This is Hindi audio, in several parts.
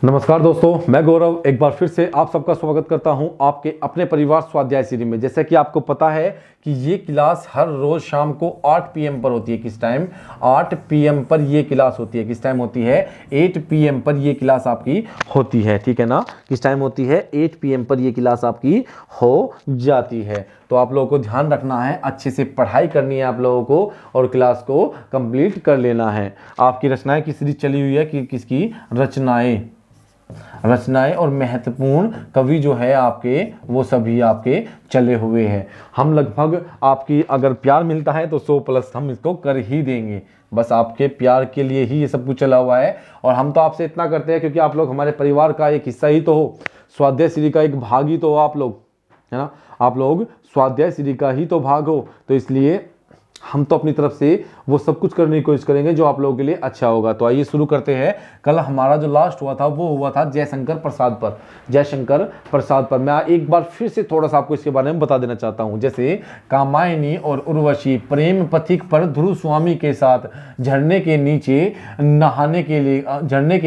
नमस्कार दोस्तों, मैं गौरव एक बार फिर से आप सबका स्वागत करता हूं आपके अपने परिवार स्वाध्याय सीरीज में। जैसे कि आपको पता है कि ये क्लास हर रोज शाम को 8 PM पर होती है। किस टाइम? 8 PM पर ये क्लास होती है। किस टाइम होती है? 8 PM पर ये क्लास आपकी होती है। ठीक है ना? किस टाइम होती है? 8 PM पर ये क्लास आपकी हो जाती है। तो आप लोगों को ध्यान रखना है, अच्छे से पढ़ाई करनी है आप लोगों को और क्लास को कंप्लीट कर लेना है। आपकी रचनाएं की सीरीज चली हुई है कि किसकी रचनाएं और महत्वपूर्ण कवि जो है आपके, वो सभी आपके चले हुए हैं। हम लगभग आपकी अगर प्यार मिलता है तो 100+ हम इसको कर ही देंगे। बस आपके प्यार के लिए ही ये सब कुछ चला हुआ है। और हम तो आपसे इतना करते हैं क्योंकि आप लोग हमारे परिवार का एक हिस्सा ही तो हो, स्वाध्याय सीरीज का एक भाग ही तो हो आप लोग, है ना? आप लोग स्वाध्याय सीरीज का ही तो भाग हो, तो इसलिए हम तो अपनी तरफ से वो सब कुछ करने की कोशिश करेंगे जो आप लोगों के लिए अच्छा होगा। तो आइए शुरू करते हैं। कल हमारा जो लास्ट हुआ था वो हुआ था जयशंकर प्रसाद पर। जयशंकर प्रसाद पर मैं एक बार फिर से थोड़ा सा आपको इसके बारे में बता देना चाहता हूं। जैसे कामायनी और उर्वशी प्रेम पथिक पर ध्रुव स्वामी के साथ झरने के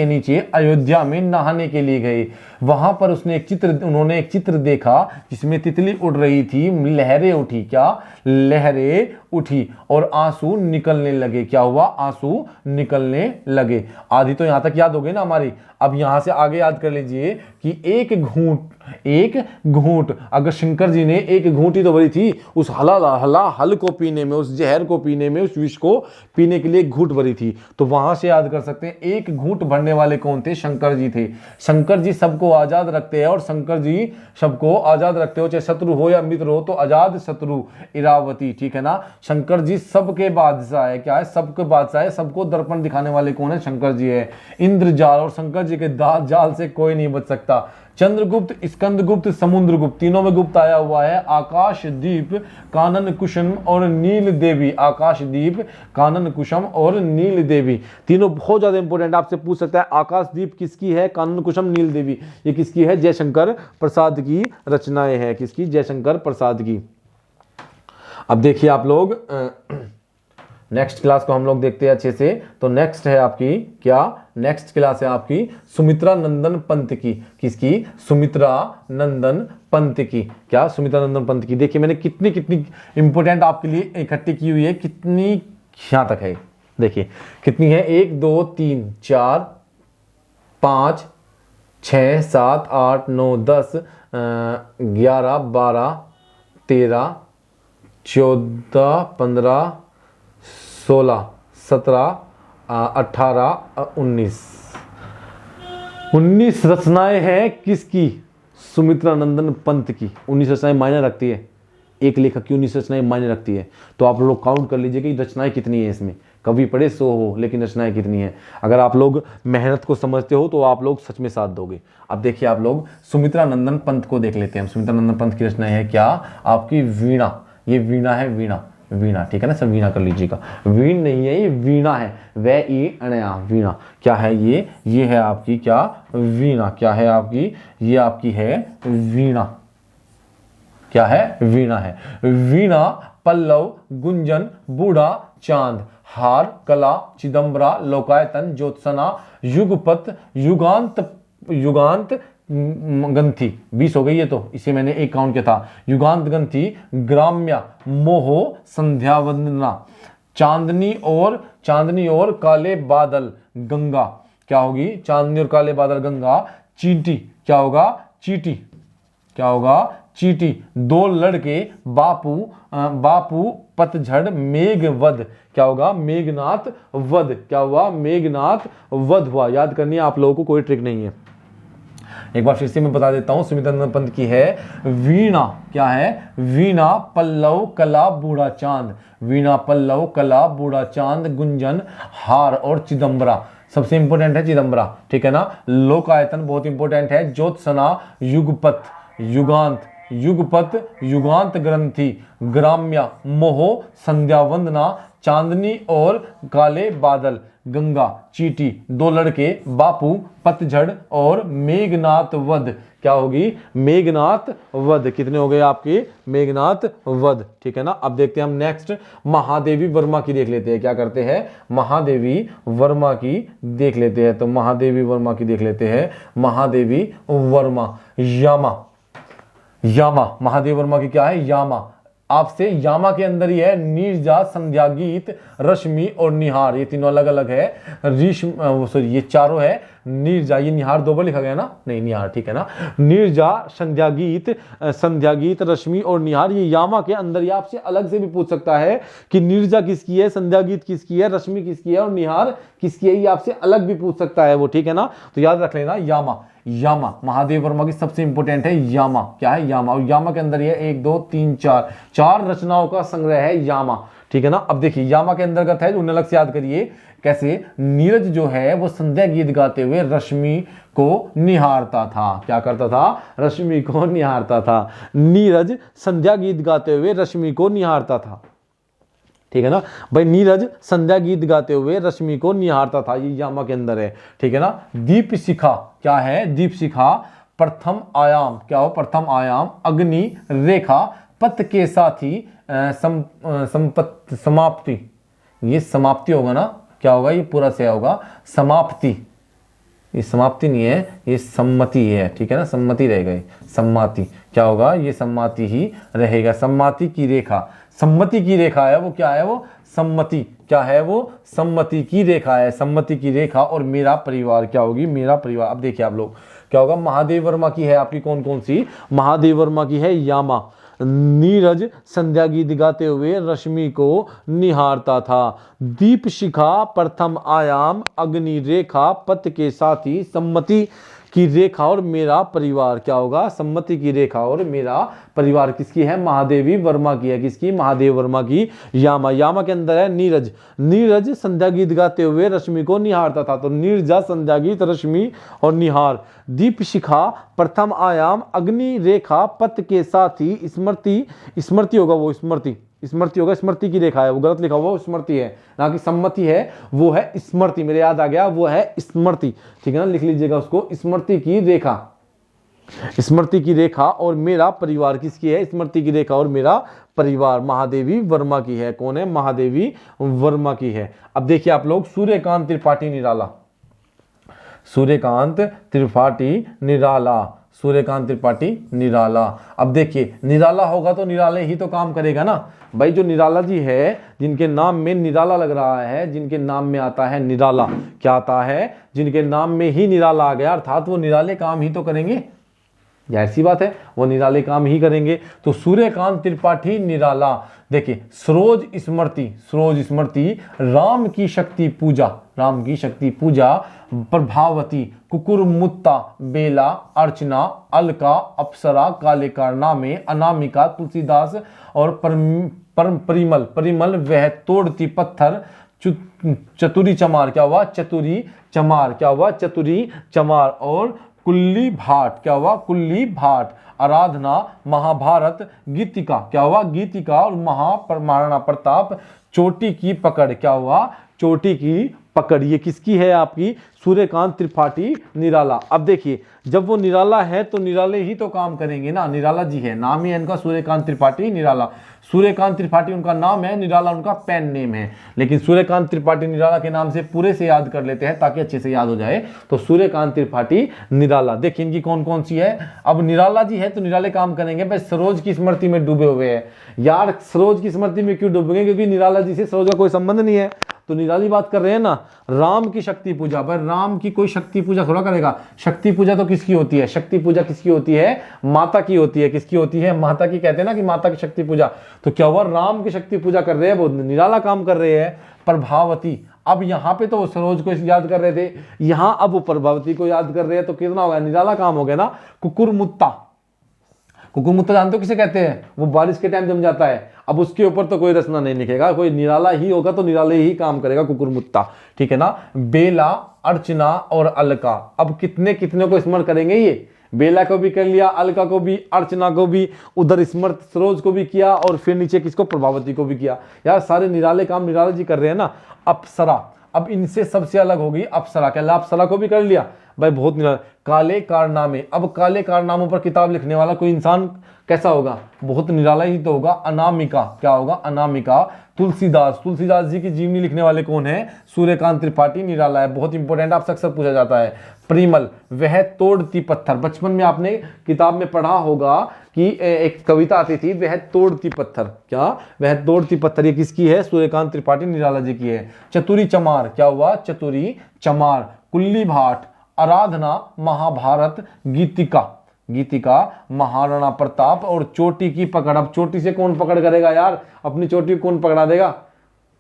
नीचे अयोध्या में नहाने के लिए गए। वहां पर उन्होंने एक चित्र देखा जिसमें तितली उड़ रही थी, लहरें उठी। क्या लहरें उठी और आंसू निकलने लगे। क्या हुआ? आंसू निकलने लगे। आधी तो यहां तक याद हो गई ना हमारी। अब यहां से आगे याद कर लीजिए कि एक घूंट अगर शंकर जी ने एक घूंट ही तो भरी थी, उस हल को पीने में, उस जहर को पीने में, उस विष को पीने के लिए एक घूंट भरी थी। तो वहां से याद कर सकते हैं एक घूंट भरने वाले कौन थे? शंकर जी थे। शंकर जी सबको आजाद रखते हैं और शंकर जी सबको आजाद रखते हो, चाहे शत्रु हो या मित्र हो, तो आजाद शत्रु इरावती। ठीक है ना? शंकर जी सबके बादशाह है। क्या है? सबके बादशाह है। सबको दर्पण दिखाने वाले कौन है? शंकर जी है। इंद्रजाल और शंकर जी के जाल से कोई नहीं बच सकता। चंद्रगुप्त, स्कंदगुप्त, समुद्रगुप्त, तीनों में गुप्त आया हुआ है। आकाशदीप, कानन कुसुम और नील देवी। आकाशदीप, कानन कुसुम और नील देवी, तीनों बहुत ज्यादा इंपॉर्टेंट। आपसे पूछ सकता है आकाशदीप किसकी है, कानन कुसुम, नील देवी ये किसकी है? जयशंकर प्रसाद की रचनाएं है। किसकी? जयशंकर प्रसाद की। अब देखिए आप लोग, नेक्स्ट क्लास को हम लोग देखते हैं अच्छे से। तो नेक्स्ट है आपकी क्या? नेक्स्ट क्लास है आपकी सुमित्रा नंदन पंत की। किसकी? सुमित्रा नंदन पंत की। क्या? सुमित्रा नंदन पंत की। देखिए मैंने कितनी इंपॉर्टेंट आपके लिए इकट्ठी की हुई है। कितनी यहां तक है देखिए कितनी है? 1 2 3 4 5 6 7 8 9 10 11 12 13 14 15 16 17 18 19 रचनाएं हैं। किसकी? सुमित्रा नंदन पंत की 19 रचनाएं मायने रखती है। एक लेखक की 19 रचनाएं मायने रखती है। तो आप लोग काउंट कर लीजिए कि रचनाएं कितनी है इसमें। कभी पढ़े 100 हो, लेकिन रचनाएं कितनी है। अगर आप लोग मेहनत को समझते हो तो आप लोग सच में साथ दोगे। अब देखिए आप लोग सुमित्रा नंदन पंत को देख लेते हैं। सुमित्रा नंदन पंत की रचनाएं है क्या? आपकी वीणा। ये वीणा है, वीणा। ठीक है ना? सब वीणा कर लीजिएगा। वीण नहीं है, ये वीणा है। वीणा क्या है? ये है आपकी क्या? वीणा। क्या है आपकी? ये आपकी है वीणा। क्या है? वीणा है। वीणा, पल्लव, गुंजन, बूढ़ा, चांद, हार, कला, चिदंबरा, लोकायतन, ज्योत्सना, युगपत, युगांत ग्रंथि। 20 हो गई है। तो इसे मैंने एक काउंट किया था। युगांत ग्रंथि, ग्राम्य, मोहो, संध्या वंदना, चांदनी और काले बादल, गंगा। क्या होगी? चांदनी और काले बादल, गंगा। चींटी। क्या होगा? चींटी। क्या होगा? चींटी। 2 लड़के, बापू, पतझड़, मेघवध। क्या होगा? मेघनाथ वध। क्या हुआ? मेघनाथ वध हुआ। याद करनी है आप लोगों को, कोई ट्रिक नहीं है। एक बार फिर से मैं बता देता हूं। सुमित्रा नंदन पंत की है वीणा। क्या है? वीणा, पल्लव, कला, बूढ़ा चांद। वीणा, पल्लव, कला, बूढ़ा चांद, गुंजन, हार और चिदंबरा। सबसे इंपॉर्टेंट है चिदंबरा। ठीक है ना? लोकायतन बहुत इंपॉर्टेंट है। ज्योत्सना, युगपत, युगांत, युगपत युगांत ग्रंथि ग्राम्या मोह संध्या वंदना चांदनी और काले बादल गंगा चीटी दो लड़के बापू पतझड़ और मेघनाथ वध। क्या होगी? मेघनाथ वध। कितने हो गए आपके? मेघनाथ वध। ठीक है ना। अब देखते हैं हम नेक्स्ट महादेवी वर्मा की देख लेते हैं। क्या करते हैं? महादेवी वर्मा की देख लेते हैं। तो महादेवी वर्मा की देख लेते हैं। महादेवी वर्मा यामा, यामा महादेव वर्मा की क्या है? यामा। आपसे यामा के अंदर ही है नीरजा संध्या गीत रश्मि और निहार, ये तीनों अलग अलग है। सॉरी ये चारों है। नीरजा, ये निहार दो बार लिखा गया ना, नहीं निहार, ठीक है ना। नीरजा संध्या गीत रश्मि और निहार, ये यामा के अंदर। ये आपसे अलग से भी पूछ सकता है कि नीरजा किसकी है, संध्या गीत किसकी है, रश्मि किसकी है और निहार किसकी है। ये आपसे अलग भी पूछ सकता है वो, ठीक है ना। तो याद रख लेना यामा। यामा महादेव वर्मा की सबसे इंपॉर्टेंट है यामा। क्या है? यामा। और यामा के अंदर ये 1 2 3 4 रचनाओं का संग्रह है यामा, ठीक है ना। अब देखिए यामा के अंतर्गत है, जो उन्हें अलग से याद करिए कैसे। नीरज जो है वो संध्या गीत गाते हुए रश्मि को निहारता था। क्या करता था? रश्मि को निहारता था। नीरज संध्या गीत गाते हुए रश्मि को निहारता था, ठीक है ना भाई। नीरज संध्या गीत गाते हुए रश्मि को निहारता था, ये यामा के अंदर है, ठीक है ना। दीप शिखा क्या है? दीप शिखा प्रथम आयाम। क्या हो? प्रथम आयाम अग्नि रेखा पथ के साथी समाप्ति। ये समाप्ति होगा ना, क्या होगा? ये पूरा से होगा समाप्ति। ये समाप्ति नहीं है, ये सम्मति है, ठीक है ना। सम्मति रहेगा, सम्मति। क्या होगा? ये सम्मति ही रहेगा। सम्मति की रेखा, सम्मति की रेखा है वो। क्या है वो? सम्मति। क्या है वो? सम्मति की रेखा है। सम्मति की रेखा और मेरा परिवार क्या होगी? मेरा परिवार। अब देखिए आप लोग क्या होगा? महादेव वर्मा की है आपकी कौन कौन सी? महादेव वर्मा की है यामा। नीरज संध्या गीत गाते हुए रश्मि को निहारता था। दीप शिखा प्रथम आयाम अग्नि रेखा पथ के साथी सम्मति की रेखा और मेरा परिवार। क्या होगा? सम्मति की रेखा और मेरा परिवार किसकी है? महादेवी वर्मा की है। किसकी? महादेव वर्मा की। यामा। यामा के अंदर है नीरज। नीरज संध्या गीत गाते हुए रश्मि को निहारता था, तो नीरजा संध्या गीत रश्मि और निहार। दीप शिखा प्रथम आयाम अग्नि रेखा पथ के साथी स्मृति। स्मृति होगा वो, स्मृति। स्मृति होगा, स्मृति की रेखा है वो, गलत लिखा हुआ, स्मृति है ना कि सम्मति है, वो है स्मृति। मेरे याद आ गया, वो है स्मृति, ठीक है ना। लिख लीजिएगा उसको, स्मृति की रेखा। स्मृति की रेखा और मेरा परिवार किसकी है? स्मृति की रेखा और मेरा परिवार महादेवी वर्मा की है। कौन है? महादेवी वर्मा की है। अब देखिए आप लोग सूर्यकांत त्रिपाठी निराला। सूर्यकांत त्रिपाठी निराला, सूर्यकांत त्रिपाठी निराला। अब देखिए निराला होगा तो निराले ही तो काम करेगा ना भाई। जो निराला जी है, जिनके नाम में निराला लग रहा है, जिनके नाम में आता है निराला, क्या आता है? जिनके नाम में ही निराला आ गया, अर्थात वो निराले काम ही तो करेंगे। ऐसी बात है, वो निराले काम ही करेंगे। तो सूर्यकांत त्रिपाठी निराला। देखिए सरोज स्मृति, सरोज स्मृति राम की शक्ति पूजा, राम की शक्ति पूजा। प्रभावती कुकुरमुत्ता बेला अर्चना अलका अप्सरा काले कारनामे अनामिका तुलसीदास और परिमल। परिमल वह तोड़ती पत्थर चतुरी चमार। क्या हुआ? चतुरी चमार। क्या हुआ? चतुरी चमार। और कुल्ली भाट। क्या हुआ? कुल्ली भाट। आराधना महाभारत गीतिका। क्या हुआ? गीतिका। और महाराणा प्रताप चोटी की पकड़। क्या हुआ? चोटी की पकड़। ये किसकी है? आपकी सूर्यकांत त्रिपाठी निराला। अब देखिए जब वो निराला है तो निराले ही तो काम करेंगे ना। निराला जी है, नाम ही है इनका सूर्यकांत त्रिपाठी निराला। सूर्यकांत त्रिपाठी उनका नाम है, निराला उनका पेन नेम है। लेकिन सूर्यकांत त्रिपाठी निराला के नाम से पूरे से याद कर लेते हैं ताकि अच्छे से याद हो जाए। तो सूर्यकांत त्रिपाठी निराला। देखिए इनकी कौन कौन सी है। अब निराला जी है तो निराले काम करेंगे। भाई सरोज की स्मृति में डूबे हुए हैं यार। सरोज की स्मृति में क्यों डूबेंगे? क्योंकि निराला जी से सरोज का कोई संबंध नहीं है। तो निराली बात कर रहे हैं ना। राम की शक्ति पूजा, पर राम की कोई शक्ति पूजा थोड़ा करेगा। शक्ति पूजा तो किसकी होती है? शक्ति पूजा किसकी होती है? माता की होती है। किसकी होती है? माता की। कहते हैं ना कि माता की शक्ति पूजा। तो क्या हुआ? राम की शक्ति पूजा कर रहे हैं, वो निराला काम कर रहे हैं। प्रभावती। अब यहाँ पे तो वो सरोज को याद कर रहे थे, यहाँ अब वो प्रभावती को याद कर रहे हैं, तो कितना हो गया? निराला काम हो गया ना। कुकुरमुत्ता। कुकुरमुत्ता जानते हो किसे कहते हैं? वो बारिश के टाइम जम जाता है। अब उसके ऊपर तो कोई रचना नहीं लिखेगा, कोई निराला ही होगा तो निराले ही काम करेगा कुकुरमुत्ता, ठीक है ना। बेला अर्चना और अलका। अब कितने कितने को स्मरण करेंगे? ये बेला को भी कर लिया, अलका को भी, अर्चना को भी, उधर स्मृत सरोज को भी किया, और फिर नीचे किसको, प्रभावती को भी किया। यार सारे निराले काम निराला जी कर रहे हैं ना। अप्सरा, अब इनसे सबसे अलग होगी अप्सरा। क्या अप्सरा को भी कर लिया भाई, बहुत निराला। काले कारनामे, अब काले कारनामों पर किताब लिखने वाला कोई इंसान कैसा होगा, बहुत निराला ही तो होगा। अनामिका, क्या होगा, अनामिका। तुलसीदास, तुलसीदास जी की जीवनी लिखने वाले कौन है, सूर्यकांत त्रिपाठी, निराला है, बहुत इंपॉर्टेंट, आपसे अक्सर पूछा जाता है। परिमल, वह तोड़ती पत्थर, बचपन में आपने किताब में पढ़ा होगा कि एक कविता आती थी, वह तोड़ती पत्थर। क्या, वह तोड़ती पत्थर, ये किसकी है, सूर्यकांत त्रिपाठी, निराला जी की है। चतुरी चमार, क्या हुआ, चतुरी चमार। कुल्ली भाट, आराधना, महाभारत, गीतिका, गीतिका, महाराणा प्रताप। और चोटी की पकड़, अब चोटी से कौन पकड़ करेगा यार, अपनी चोटी कौन पकड़ा देगा,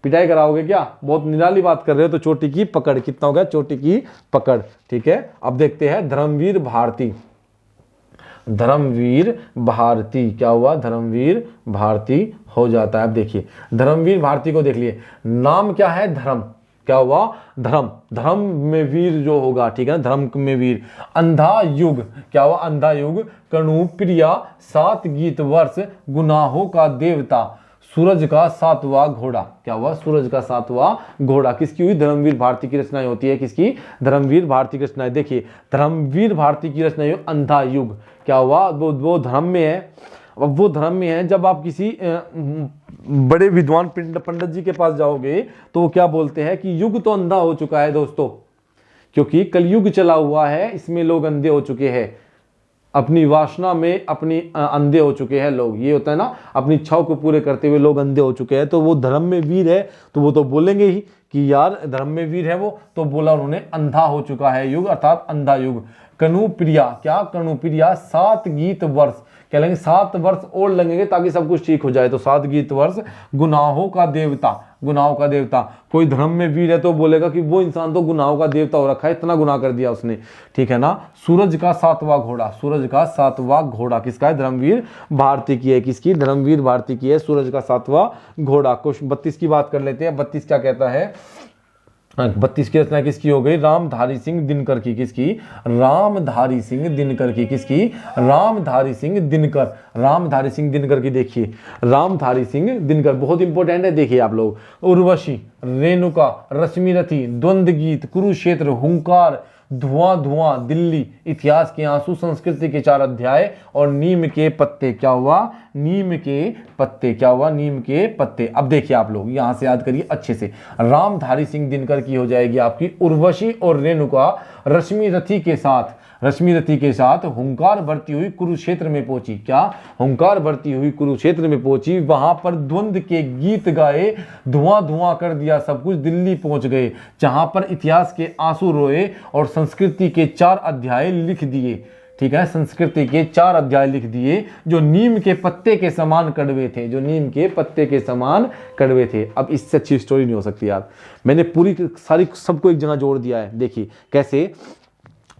पिटाई कराओगे क्या, बहुत निराली बात कर रहे हो। तो चोटी की पकड़, कितना हो गया, चोटी की पकड़, ठीक है। अब देखते हैं धर्मवीर भारती, धर्मवीर भारती, क्या हुआ, धर्मवीर भारती हो जाता है। अब देखिए धर्मवीर भारती को देख लिए, नाम क्या है, धर्म, क्या हुआ, धर्म, धर्म में वीर जो होगा, ठीक है ना, धर्म में वीर। अंधा युग, क्या हुआ, अंधा युग। कणुप्रिया, 7 गीत वर्ष, गुनाहों का देवता। सूरज का 7वां घोड़ा, क्या हुआ, सूरज का 7वां घोड़ा, किसकी हुई, धर्मवीर भारती की रचनाएं होती है, किसकी, धर्मवीर भारती की रचनाएं। देखिए धर्मवीर भारती की रचनाएं, अंधा युग, क्या हुआ, वो धर्म में है। अब वो धर्म में है, जब आप किसी बड़े विद्वान पंडित जी के पास जाओगे तो वो क्या बोलते हैं कि युग तो अंधा हो चुका है दोस्तों, क्योंकि कलयुग चला हुआ है, इसमें लोग अंधे हो चुके हैं, अपनी वासना में अपनी अंधे हो चुके हैं लोग, ये होता है ना, अपनी इच्छाओं को पूरे करते हुए लोग अंधे हो चुके हैं। तो वो धर्म में वीर है, तो वो तो बोलेंगे ही कि यार धर्म में वीर है वो, तो बोला उन्होंने अंधा हो चुका है युग, अर्थात अंधा युग। कनुप्रिया, क्या, कनुप्रिया, 7 गीत वर्ष, क्या लगेंगे, 7 वर्ष और लगेंगे ताकि सब कुछ ठीक हो जाए, तो 7 गीत वर्ष। गुनाहों का देवता, गुनाहों का देवता, कोई धर्म में वीर है तो बोलेगा कि वो इंसान तो गुनाहों का देवता हो रखा है, इतना गुनाह कर दिया उसने, ठीक है ना। सूरज का 7वां घोड़ा, सूरज का 7वां घोड़ा किसका है, धर्मवीर भारती की है, किसकी, धर्मवीर भारती की है, सूरज का 7वां घोड़ा। क्वेश्चन 32 की बात कर लेते हैं। 32 क्या कहता है, 32 की रचना किसकी हो गई, रामधारी सिंह दिनकर की, किसकी, रामधारी सिंह दिनकर की, किसकी, रामधारी सिंह दिनकर, रामधारी सिंह दिनकर की। देखिए रामधारी सिंह दिनकर बहुत इंपॉर्टेंट है, देखिए आप लोग। उर्वशी, रेणुका, रश्मिरथी, द्वंद्व गीत, कुरुक्षेत्र, हुंकार, धुआं धुआं, दिल्ली, इतिहास के आंसू, संस्कृति के 4 अध्याय, और नीम के पत्ते, क्या हुआ, नीम के पत्ते, क्या हुआ, नीम के पत्ते। अब देखिए आप लोग यहां से याद करिए अच्छे से, रामधारी सिंह दिनकर की हो जाएगी आपकी उर्वशी और रेणुका रश्मिरथी के साथ, रश्मिरथी के साथ हुंकार भरती हुई कुरुक्षेत्र में पहुंची, क्या, हुंकार भरती हुई कुरुक्षेत्र में पहुंची, वहां पर द्वंद्व के गीत गाए, धुआं धुआं कर दिया सब कुछ, दिल्ली पहुंच गए जहां पर इतिहास के आंसू रोए और संस्कृति के 4 अध्याय लिख दिए, ठीक है, संस्कृति के 4 अध्याय लिख दिए जो नीम के पत्ते के समान कड़वे थे, जो नीम के पत्ते के समान कड़वे थे। अब इससे अच्छी स्टोरी नहीं हो सकती यार, मैंने पूरी सारी सबको एक जगह जोड़ दिया है। देखिए कैसे,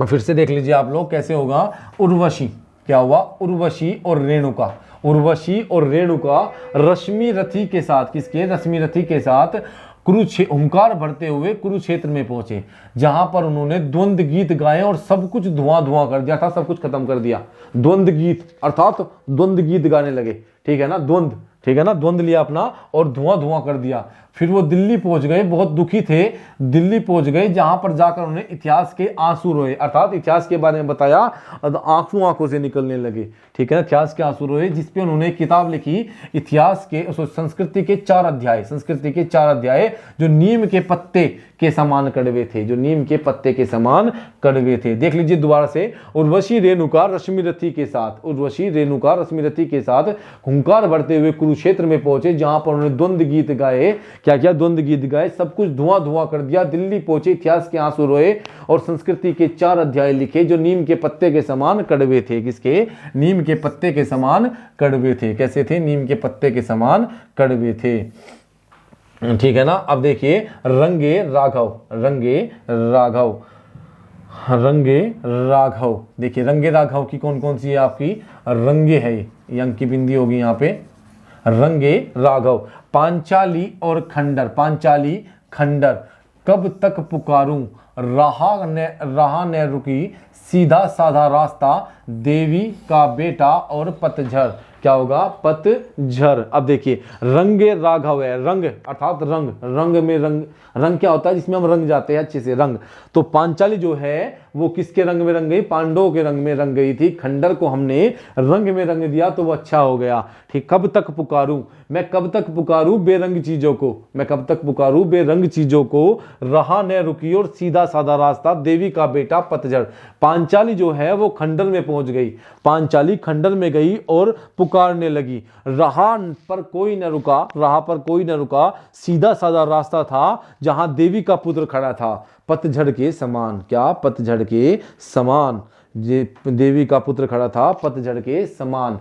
फिर से देख लीजिए आप लोग कैसे होगा। उर्वशी, क्या हुआ, उर्वशी और रेणुका, उर्वशी और रेणुका रश्मिरथी के साथ, किसके, रश्मिरथी के साथ हुंकार भरते हुए कुरुक्षेत्र में पहुंचे, जहां पर उन्होंने द्वंद्व गीत गाए और सब कुछ धुआं धुआं कर दिया था, सब कुछ खत्म कर दिया। द्वंद्व गीत अर्थात द्वंद्व गीत गाने लगे, ठीक है ना, द्वंद्व, ठीक है ना, द्वंद्व लिया अपना और धुआं धुआं कर दिया। फिर वो दिल्ली पहुंच गए, बहुत दुखी थे, दिल्ली पहुंच गए जहां पर जाकर उन्हें इतिहास के आंसू रोए, अर्थात इतिहास के बारे में बताया, आंसू आंखों से निकलने लगे, ठीक है ना, इतिहास के आंसू रोए, जिसपे उन्होंने किताब लिखी इतिहास के, संस्कृति के 4 अध्याय, संस्कृति के 4 अध्याय जो नीम के पत्ते के समान कड़वे थे, जो नीम के पत्ते के समान कड़वे थे। देख लीजिए दोबारा से, उर्वशी रेणुका रश्मिरथी के साथ, उर्वशी रेणुका रश्मिरथी के साथ हुंकार भरते हुए कुरुक्षेत्र में पहुंचे, जहां पर उन्होंने द्वंद्व गीत गाए, क्या क्या, द्वंद्व गीत गाए, सब कुछ धुआं धुआं कर दिया, दिल्ली पहुंचे, इतिहास के आंसू रोए और संस्कृति के 4 अध्याय लिखे जो नीम के पत्ते के समान कड़वे थे, किसके, नीम के पत्ते के समान कड़वे थे। कैसे थे, नीम के पत्ते के समान कड़वे थे, ठीक है ना। अब देखिए रंगे राघव, रंगे राघव, रंगे राघव, देखिए रंगे राघव की कौन कौन सी है आपकी, रंगे है, ये अंक की बिंदी होगी यहाँ पे, रंगे राघव। पांचाली और खंडर, पांचाली खंडर, कब तक पुकारूं, राह न रुकी, सीधा साधा रास्ता, देवी का बेटा और पतझड़। क्या होगा? पतझड़। अब देखिए, रंगे राघव है, रंग अर्थात रंग, रंग में रंग, रंग क्या होता है? जिसमें हम रंग जाते हैं अच्छे से, रंग। तो पांचाली जो है वो किसके रंग में रंग गई? पांडवों के रंग में रंग गई थी। खंडर को हमने रंग में रंग दिया तो वो अच्छा हो गया। ठीक, कब तक पुकारूं, मैं कब तक पुकारूं बेरंग चीजों को, मैं कब तक पुकारूं बेरंग चीजों को, रहा न रुकी और सीधा साधा रास्ता, देवी का बेटा पतझड़। पांचाली जो है वो खंडर में पहुंच गई, पांचाली खंडर में गई और पुकारने लगी। राह पर कोई न रुका, राह पर कोई न रुका, सीधा साधा रास्ता था जहां देवी का पुत्र खड़ा था, पतझड़ के समान। क्या? पतझड़ के समान, देवी का पुत्र खड़ा था पतझड़ के समान।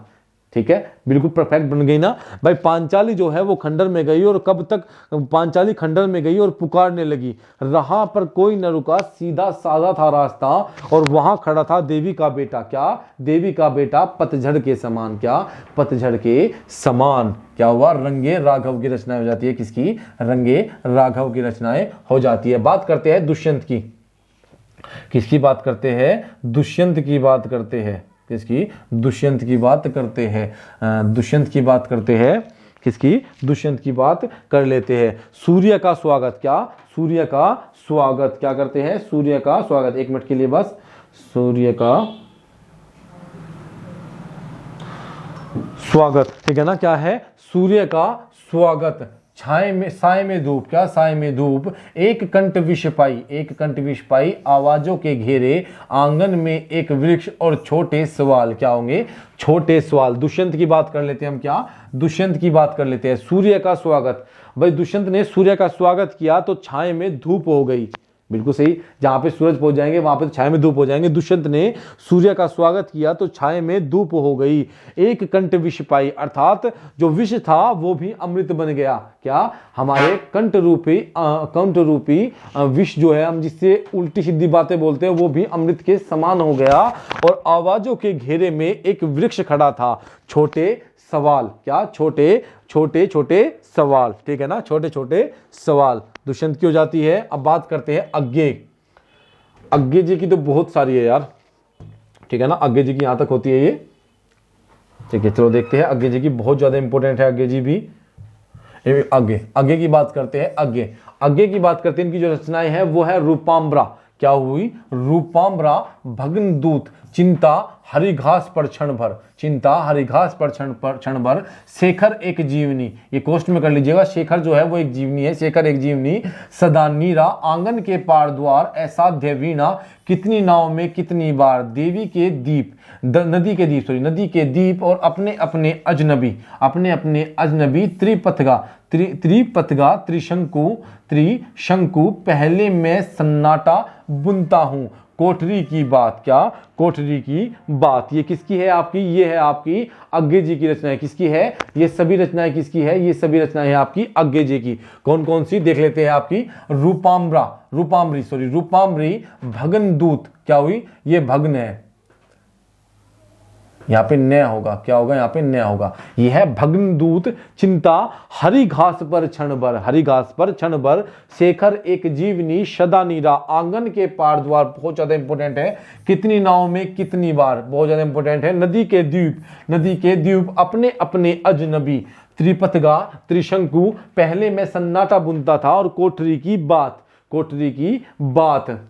ठीक है, बिल्कुल परफेक्ट बन गई ना भाई। पांचाली जो है वो खंडर में गई और कब तक? पांचाली खंडर में गई और पुकारने लगी। राह पर कोई न रुका, सीधा साधा था रास्ता और वहां खड़ा था देवी का बेटा। क्या? देवी का बेटा पतझड़ के समान। क्या? पतझड़ के समान। क्या हुआ? रंगे राघव की रचनाएं हो जाती है। किसकी? रंगे राघव की रचनाएं हो जाती है। बात करते हैं दुष्यंत की। किसकी बात करते हैं? दुष्यंत की बात करते हैं। किसकी? दुष्यंत की बात करते हैं। दुष्यंत की बात करते हैं। किसकी? दुष्यंत की बात कर लेते हैं। सूर्य का स्वागत। क्या? सूर्य का स्वागत। क्या करते हैं? सूर्य का स्वागत। एक मिनट के लिए बस। सूर्य का स्वागत। ठीक है ना? क्या है? सूर्य का स्वागत। छाए में, साय में धूप। क्या? साय में धूप। एक कंठ विष पाई, एक कंठ विष पाई, आवाजों के घेरे, आंगन में एक वृक्ष और छोटे सवाल। क्या होंगे? छोटे सवाल। दुष्यंत की बात कर लेते हैं हम। क्या? दुष्यंत की बात कर लेते हैं। सूर्य का स्वागत। भाई दुष्यंत ने सूर्य का स्वागत किया तो छाए में धूप हो गई। बिल्कुल सही, जहां पे सूरज पहुंच जाएंगे वहां पे छाया में धूप हो जाएंगे। दुष्यंत ने सूर्य का स्वागत किया तो छाया में धूप हो गई। एक कंठ विष पाई, अर्थात जो विष था वो भी अमृत बन गया। क्या? हमारे कंठ रूपी विष जो है, हम जिससे उल्टी सीधी बातें बोलते हैं, वो भी अमृत के समान हो गया। और आवाजों के घेरे में एक वृक्ष खड़ा था, छोटे सवाल। क्या? छोटे छोटे सवाल। ठीक है ना? छोटे छोटे सवाल दुष्यंत की हो जाती है। अब बात करते हैं अज्ञे। अज्ञे जी की तो बहुत सारी है यार। ठीक है ना? अज्ञे जी की यहां तक होती है ये। ठीक है, चलो देखते हैं। अज्ञे जी की बहुत ज्यादा इंपॉर्टेंट है। अज्ञे जी भी आगे की बात करते हैं। आगे की बात करते हैं। इनकी जो रचनाएं हैं वो है रूपाम्बरा। क्या हुई? रूपाम्बरा, भग्नदूत, चिंता, हरी घास पर क्षण भर, चिंता, हरी घास पर क्षण भर, शेखर एक जीवनी। ये कोष्ट में कर लीजिएगा। शेखर जो है वो एक जीवनी है। शेखर एक जीवनी। सदा नीरा, आंगन के पार द्वार, असाध्य वीणा, कितनी नाव में कितनी बार, देवी के दीप, नदी के दीप और अपने अपने अजनबी, त्रिपथगा, त्रिशंकु, पहले मैं सन्नाटा बुनता हूं, कोठरी की बात। क्या? कोठरी की बात। ये किसकी है? आपकी, ये है आपकी अज्ञे जी की रचनाएं। किसकी है? ये सभी रचनाएं किसकी है? ये सभी रचनाएं हैं आपकी अज्ञे जी की। कौन कौन सी देख लेते हैं? आपकी रूपाम्बरी, भग्नदूत। क्या हुई? ये भग्न है, यहां पे नया होगा। क्या होगा? यहां पे नया होगा। यह है भग्नदूत, चिंता, हरी घास पर क्षण भर, शेखर एक जीवनी, सदा नीरा, आंगन के पार द्वार, बहुत ज्यादा इंपॉर्टेंट है, कितनी नाव में कितनी बार, बहुत ज्यादा इंपॉर्टेंट है, नदी के द्वीप, अपने अपने अजनबी, त्रिपथगा, त्रिशंकु, पहले मैं सन्नाटा बुनता था, और कोठरी की बात।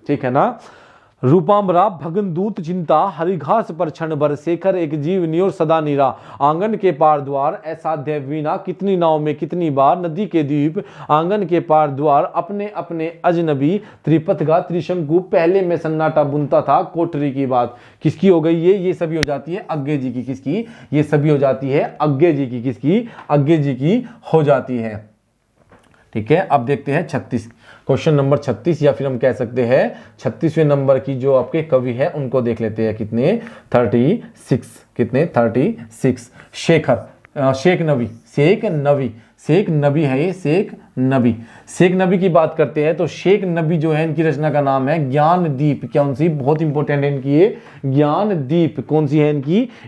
ठीक है ना? रूपाम्बरा, भग्नदूत, चिंता, हरी घास पर क्षण भर, शेखर एक जीवनी और सदा नीरा, आंगन के पार द्वार, असाध्य वीणा, कितनी नाव में कितनी बार, नदी के द्वीप, आंगन के पार द्वार, अपने अपने अजनबी, त्रिपथगा, त्रिशंकु, पहले मैं सन्नाटा बुनता था, कोठरी की बात। किसकी हो गई ये सभी हो जाती है अज्ञे जी की। किसकी? ये सभी हो जाती है अज्ञे जी की। किसकी? अज्ञे जी की हो जाती है। ठीक है, अब देखते हैं 36, क्वेश्चन नंबर 36, या फिर हम कह सकते हैं 36वें नंबर की जो आपके कवि है उनको देख लेते हैं। कितने? 36। कितने? 36। शेख नवी है ये, शेख नबी। शेख नबी की बात करते हैं तो शेख नबी जो है इनकी रचना का नाम है ज्ञान दीप। कौन सी, बहुत इंपॉर्टेंट है इनकी ये ज्ञान दीप। कौन सी है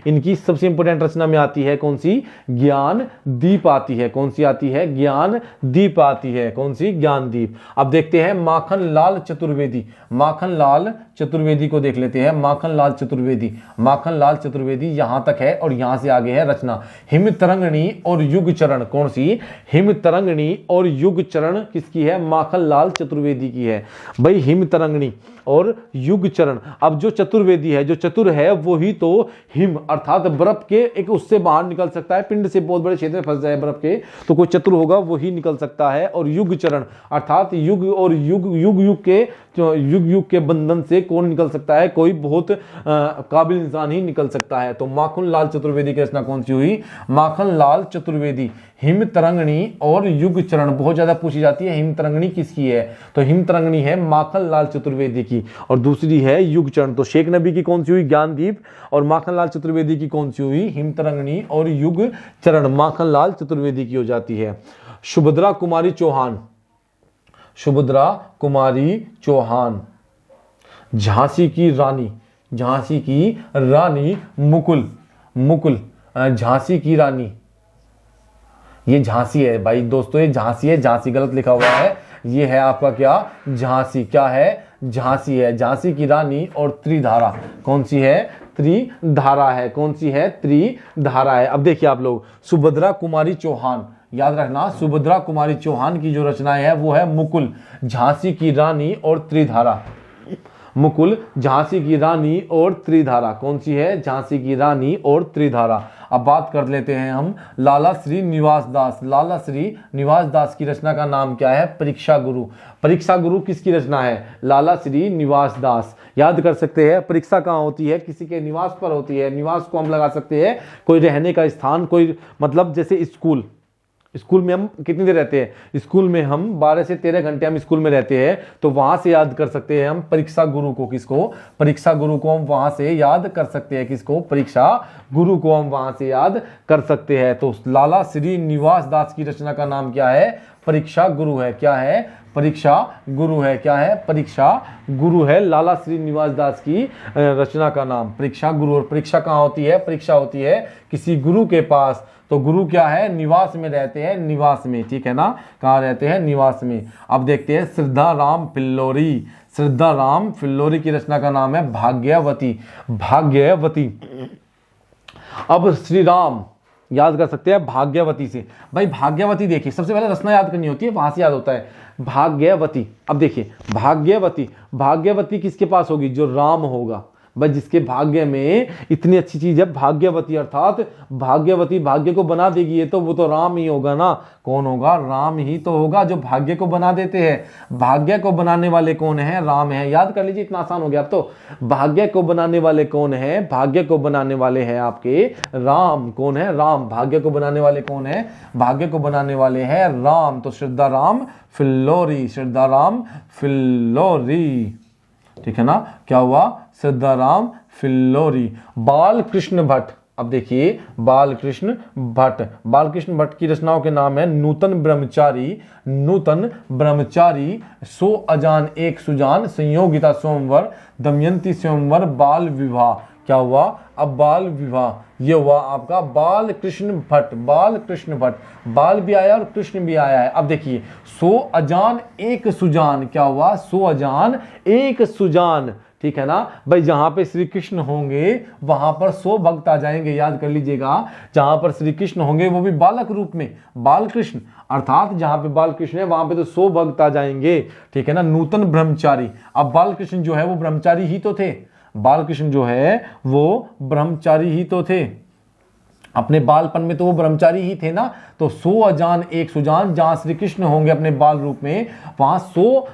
इनकी सबसे इंपॉर्टेंट रचना में आती है कौन सी, ज्ञान दीप आती है। कौन सी आती है, ज्ञान दीप आती है। कौन सी, ज्ञान दीप। अब देखते हैं माखन लाल चतुर्वेदी। माखन लाल चतुर्वेदी को देख लेते हैं। माखन लाल चतुर्वेदी, माखन लाल चतुर्वेदी यहां तक है और यहां से आगे है रचना हिम तरंगणी और युग चरण। कौन सी, हिम तरंगणी और युग चरण किसकी है, माखन लाल चतुर्वेदी की है भाई। हिम तरंगणी और युग चरण। अब जो चतुर्वेदी है, जो चतुर है वही तो हिम अर्थात बर्फ के एक उससे बाहर निकल सकता है, पिंड से बहुत बड़े क्षेत्र में फंस जाए बर्फ के तो कोई चतुर होगा वही निकल सकता है। और युग चरण अर्थात युग और युग के बंधन से कौन निकल सकता है, कोई बहुत काबिल इंसान ही निकल सकता है। तो माखन लाल चतुर्वेदी की रचना कौन सी हुई, माखन लाल चतुर्वेदी। हिम तरंगणी और युग चरण बहुत ज्यादा पूछी जाती है। हिम तरंगणी किसकी है, तो हिम तरंगणी है माखन लाल चतुर्वेदी की और दूसरी है युग चरण। तो शेख नबी की कौन सी हुई, ज्ञानदीप, और माखन लाल चतुर्वेदी की कौन सी हुई, हिम तरंगणी और युग चरण। माखन लाल चतुर्वेदी की हो जाती है। सुभद्रा कुमारी चौहान, सुभद्रा कुमारी चौहान। झांसी की रानी, झांसी की रानी मुकुल, मुकुल झांसी की रानी। ये झांसी है भाई दोस्तों, ये झांसी है, झांसी गलत लिखा हुआ है। ये है आपका क्या, झांसी। क्या है, झांसी है। झांसी की रानी और त्रिधारा। कौन सी है, त्रिधारा है। कौन सी है, त्रिधारा है। अब देखिए आप लोग, सुभद्रा कुमारी चौहान, याद रखना सुभद्रा कुमारी चौहान की जो रचनाएं है वो है मुकुल, झांसी की रानी और त्रिधारा। मुकुल, झांसी की रानी और त्रिधारा। कौन सी है, झांसी की रानी और त्रिधारा। अब बात कर लेते हैं हम लाला श्री निवास दास। लाला श्री निवास दास की रचना का नाम क्या है, परीक्षा गुरु। परीक्षा गुरु किसकी रचना है, लाला श्री निवास दास। याद कर सकते हैं, परीक्षा कहाँ होती है, किसी के निवास पर होती है। निवास को हम लगा सकते हैं कोई रहने का स्थान, कोई मतलब जैसे स्कूल। स्कूल में हम कितनी देर रहते हैं, स्कूल में हम 12 से 13 घंटे हम स्कूल में रहते हैं, तो वहां से याद कर सकते हैं हम परीक्षा गुरु को। किसको, परीक्षा गुरु को हम वहां से याद कर सकते हैं। किसको, परीक्षा गुरु को हम वहां से याद कर सकते हैं। तो लाला श्री निवास दास की रचना का नाम क्या है, परीक्षा गुरु है। क्या है, परीक्षा गुरु है। क्या है, परीक्षा गुरु है। लाला श्री निवास दास की रचना का नाम परीक्षा गुरु। और परीक्षा कहाँ होती है, परीक्षा होती है किसी गुरु के पास। तो गुरु क्या है, निवास में रहते हैं, निवास में। ठीक है ना, कहाँ रहते हैं, निवास में। अब देखते हैं श्रद्धा राम फिल्लोरी। श्रद्धा राम फिल्लोरी की रचना का नाम है भाग्यवती, भाग्यवती। अब श्री राम याद कर सकते हैं भाग्यवती से। भाई भाग्यवती देखिए, सबसे पहले रचना याद करनी होती है, वहां से याद होता है भाग्यवती। अब देखिए भाग्यवती, भाग्यवती किसके पास होगी, जो राम होगा भाई, जिसके भाग्य में इतनी अच्छी चीज है भाग्यवती, अर्थात भाग्यवती भाग्य को बना देगी ये तो वो तो राम ही होगा ना। कौन होगा, राम ही तो होगा जो भाग्य को बना देते हैं। भाग्य को बनाने वाले कौन है, राम है। याद कर लीजिए, इतना आसान हो गया अब तो। भाग्य को बनाने वाले कौन है, भाग्य को बनाने वाले हैं आपके राम। कौन है, राम। भाग्य को बनाने वाले कौन है, भाग्य को बनाने वाले हैं राम। तो श्रद्धा राम फिल्लोरी, श्रद्धा राम फिल्लोरी। ठीक है ना, क्या हुआ, श्रद्धा राम फिल्लोरी। बाल कृष्ण भट्ट। अब देखिए बाल कृष्ण भट्ट, बाल कृष्ण भट्ट की रचनाओं के नाम है नूतन ब्रह्मचारी, नूतन ब्रह्मचारी, सो अजान एक सुजान, संयोगिता स्वयंवर, दमयंती स्वयंवर, बाल विवाह। क्या हुआ, अब बाल विवाह। ये हुआ आपका बाल कृष्ण भट्ट। बाल कृष्ण भट्ट, बाल भी आया और कृष्ण भी आया है। अब देखिए सो अजान एक सुजान। क्या हुआ, सो अजान एक सुजान। ठीक है ना भाई, जहां पे श्री कृष्ण होंगे वहां पर 100 भक्त आ जाएंगे। याद कर लीजिएगा, जहां पर श्री कृष्ण होंगे वो भी बालक रूप में, बाल कृष्ण, अर्थात जहां पे बाल कृष्ण है वहां पे तो 100 भक्त आ जाएंगे। ठीक है ना, नूतन ब्रह्मचारी। अब बाल कृष्ण जो है वो ब्रह्मचारी ही तो थे, बाल कृष्ण जो है वो ब्रह्मचारी ही तो थे, अपने बालपन में तो वो ब्रह्मचारी ही थे ना। तो 100 अजान एक सुजान, जहां श्री कृष्ण होंगे अपने बाल रूप में वहां 100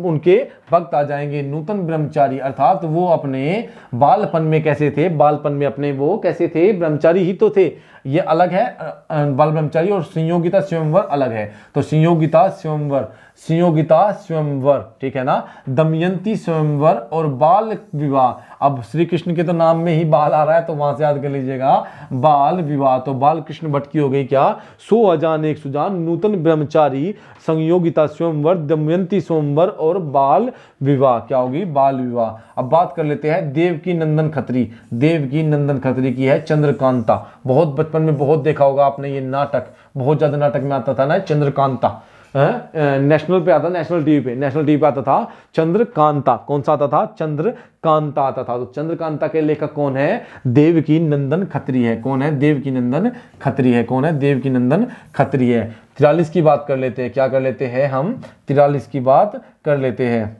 उनके भक्त आ जाएंगे। नूतन ब्रह्मचारी अर्थात वो अपने बालपन में कैसे थे, बालपन में अपने वो कैसे थे, ब्रह्मचारी ही तो थे। ये अलग है बाल ब्रह्मचारी, और संयोगिता स्वयंवर अलग है। तो संयोगिता स्वयंवर, संयोगिता स्वयंवर। ठीक है ना, दमयंती स्वयंवर और बाल विवाह। अब श्री कृष्ण के तो नाम में ही बाल आ रहा है तो वहां से याद कर लीजिएगा गया बाल विवाह। तो बाल कृष्ण भट्ट की हो गई क्या, 100 अजान एक सुजान, नूतन ब्रह्मचारी, संयोगिता स्वयंवर, दमयंती स्वयंवर और बाल विवाह। क्या होगी, बाल विवाह। अब बात कर लेते हैं देवकी नंदन खत्री। देवकी नंदन खत्री की है चंद्रकांता। बहुत बचपन में बहुत देखा होगा आपने ये नाटक, बहुत ज्यादा नाटक में आता था ना चंद्रकांता। नेशनल पे आता, नेशनल टीवी पे आता था चंद्रकांता। कौन सा आता था, चंद्रकांता आता था। तो चंद्रकांता के लेखक कौन है, देवकी नंदन खत्री है। कौन है, देवकी नंदन खत्री है। कौन है, देवकी नंदन खत्री है। 43 की बात कर लेते हैं। क्या कर लेते हैं हम, 43 की बात कर लेते हैं।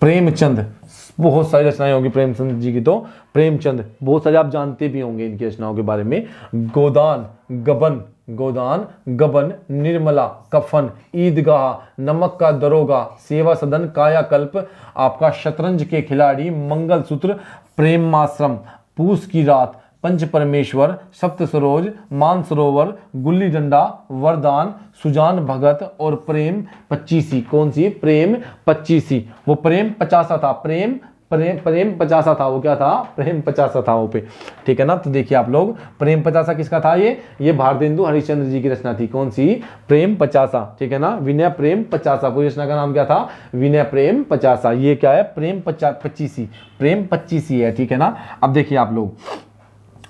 प्रेमचंद, बहुत सारी रचनाएं होंगी प्रेमचंद जी की। तो प्रेमचंद बहुत सारे आप जानते भी होंगे इनकी रचनाओं के बारे में। गोदान गबन, गोदान गबन, निर्मला, कफन, ईदगाह, नमक का दरोगा, सेवा सदन, कायाकल्प, आपका शतरंज के खिलाड़ी, मंगलसूत्र, प्रेमाश्रम, पूस की रात, पंच परमेश्वर, सप्त सरोज, मानसरोवर, गुल्ली डंडा, वरदान, सुजान भगत और प्रेम 25। कौन सी, प्रेम 25। वो प्रेम 50 था, प्रेम 50 था। वो क्या था, प्रेम 50 था वो पे, ठीक है ना। तो देखिए आप लोग, प्रेम 50 किसका था, ये भारतेंदु हरिश्चंद्र जी की रचना थी। कौन सी, प्रेम 50, ठीक है ना। विनय प्रेम 50, पूरी रचना का नाम क्या था, विनय प्रेम 50। ये क्या है, प्रेम 25, प्रेम 25 है, ठीक है ना। अब देखिए आप लोग,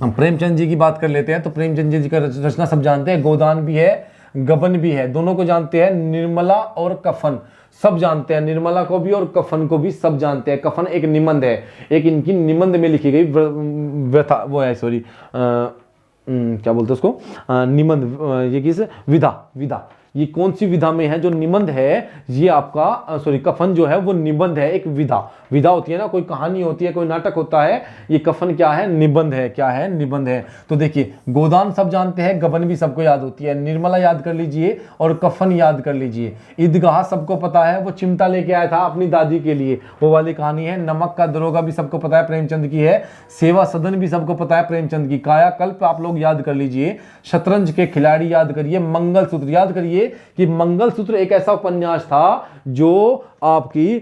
हम प्रेमचंद जी की बात कर लेते हैं। तो प्रेमचंद जी का रचना सब जानते हैं, गोदान भी है, गबन भी है, दोनों को जानते हैं। निर्मला और कफन सब जानते हैं, निर्मला को भी और कफन को भी सब जानते हैं। कफन एक निबंध है, एक इनकी निबंध में लिखी गई व्यथा, वो है सॉरी क्या बोलते हैं उसको, निबंध। ये किस, विधा। ये कौन सी विधा में है, जो निबंध है ये आपका सॉरी कफन जो है वो निबंध है, एक विधा होती है ना, कोई कहानी होती है, कोई नाटक होता है, ये कफन क्या है, निबंध है। क्या है, निबंध है। तो देखिए गोदान सब जानते हैं, गबन भी सबको याद होती है, निर्मला याद कर लीजिए और कफन याद कर लीजिए। ईदगाह सबको पता है, वो चिमटा लेके आया था अपनी दादी के लिए, वो वाली कहानी है। नमक का दरोगा भी सबको पता है, प्रेमचंद की है। सेवा सदन भी सबको पता है, प्रेमचंद की। कायाकल्प आप लोग याद कर लीजिए। शतरंज के खिलाड़ी याद करिए। मंगलसूत्र याद करिए कि मंगलसूत्र एक ऐसा उपन्यास था जो आपकी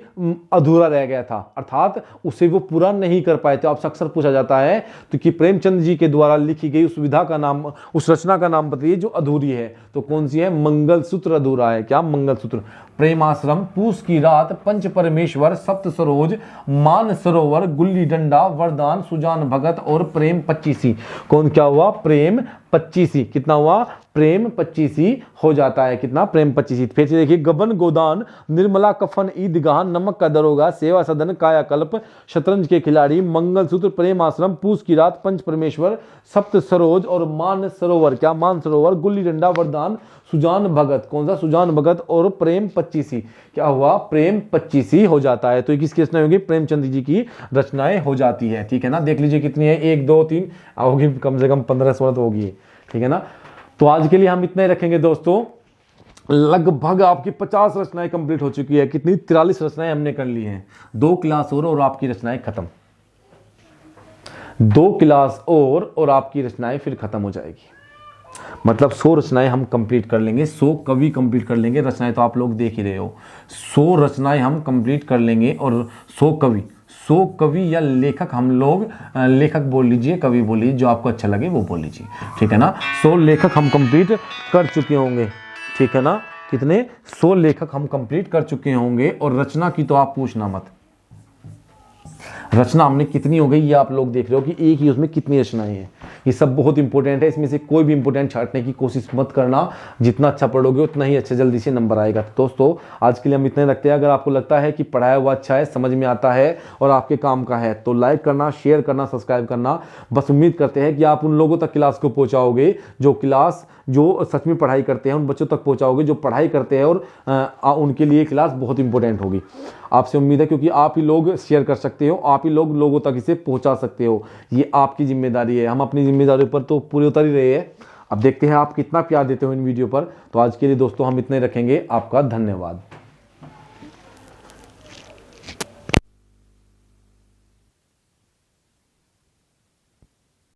अधूरा रह गया था, अर्थात उसे वो पूरा नहीं कर पाए थे। आपसे अक्सर पूछा जाता है तो कि प्रेमचंद जी के द्वारा लिखी गई उस विधा का नाम, उस रचना का नाम बताइए जो अधूरी है। तो कौन सी है, मंगलसूत्र अधूरा है। क्या, मंगलसूत्र। प्रेमाश्रम, पूस की रात, पंच परमेश्वर, सप्त सरोज, मान सरोवर, गुल्ली डंडा, वरदान, सुजान भगत और प्रेम 25। कौन, क्या हुआ, प्रेम 25। कितना हुआ, प्रेम 25 हो जाता है। कितना, प्रेम 25। फिर से देखिए, गबन, गोदान, निर्मला, कफन, ईदगाह, नमक का दरोगा, सेवा सदन, कायाकल्प, शतरंज के खिलाड़ी, मंगलसूत्र, प्रेम आश्रम, पूस की रात, पंच परमेश्वर, सप्त सरोज और मान सरोवर। क्या, मान सरोवर, गुल्ली डंडा, वरदान, सुजान भगत। कौन सा, सुजान भगत और प्रेम 25। क्या हुआ, प्रेम 25 हो जाता है। तो ये किसकी रचना होगी, प्रेमचंद जी की रचनाएं हो जाती है, ठीक है ना। देख लीजिए कितनी है, 1 2 3 होगी, कम से कम 15-16 तो होगी, ठीक है ना। तो आज के लिए हम इतना ही रखेंगे दोस्तों। लगभग आपकी 50 रचनाएं कंप्लीट हो चुकी है। कितनी, 43 रचनाएं हमने कर ली हैं। 2 क्लास और आपकी रचनाएं खत्म। 2 क्लास और आपकी रचनाएं फिर खत्म हो जाएगी। मतलब 100 रचनाएं हम कंप्लीट कर लेंगे, 100 कवि कंप्लीट कर लेंगे। रचनाएं तो आप लोग देख ही रहे हो, 100 रचनाएं हम कंप्लीट कर लेंगे और 100 कवि या लेखक, हम लोग लेखक बोल लीजिए, कवि बोल लीजिए, जो आपको अच्छा लगे वो बोल लीजिए, ठीक है ना। 100 लेखक हम कंप्लीट कर चुके होंगे, ठीक है ना। कितने, 100 लेखक हम कंप्लीट कर चुके होंगे। और रचना की तो आप पूछना मत, रचना हमने कितनी हो गई ये आप लोग देख रहे हो कि एक ही उसमें कितनी रचनाएं हैं। ये सब बहुत इंपॉर्टेंट है, इसमें से कोई भी इंपॉर्टेंट छांटने की कोशिश मत करना। जितना अच्छा पढ़ोगे उतना ही अच्छे जल्दी से नंबर आएगा। तो दोस्तों आज के लिए हम इतने रखते हैं। अगर आपको लगता है कि पढ़ाया हुआ अच्छा है, समझ में आता है और आपके काम का है, तो लाइक करना, शेयर करना, सब्सक्राइब करना। बस उम्मीद करते हैं कि आप उन लोगों तक क्लास को पहुंचाओगे जो सच में पढ़ाई करते हैं, उन बच्चों तक पहुंचाओगे जो पढ़ाई करते हैं, और उनके लिए क्लास बहुत इंपॉर्टेंट होगी। आपसे उम्मीद है, क्योंकि आप ही लोग शेयर कर सकते हो, आप ही लोग लोगों तक इसे पहुंचा सकते हो। ये आपकी जिम्मेदारी है। हम अपनी जिम्मेदारी पर तो पूरे उतर ही रहे हैं। अब देखते हैं आप कितना प्यार देते हो इन वीडियो पर। तो आज के लिए दोस्तों हम इतने रखेंगे। आपका धन्यवाद।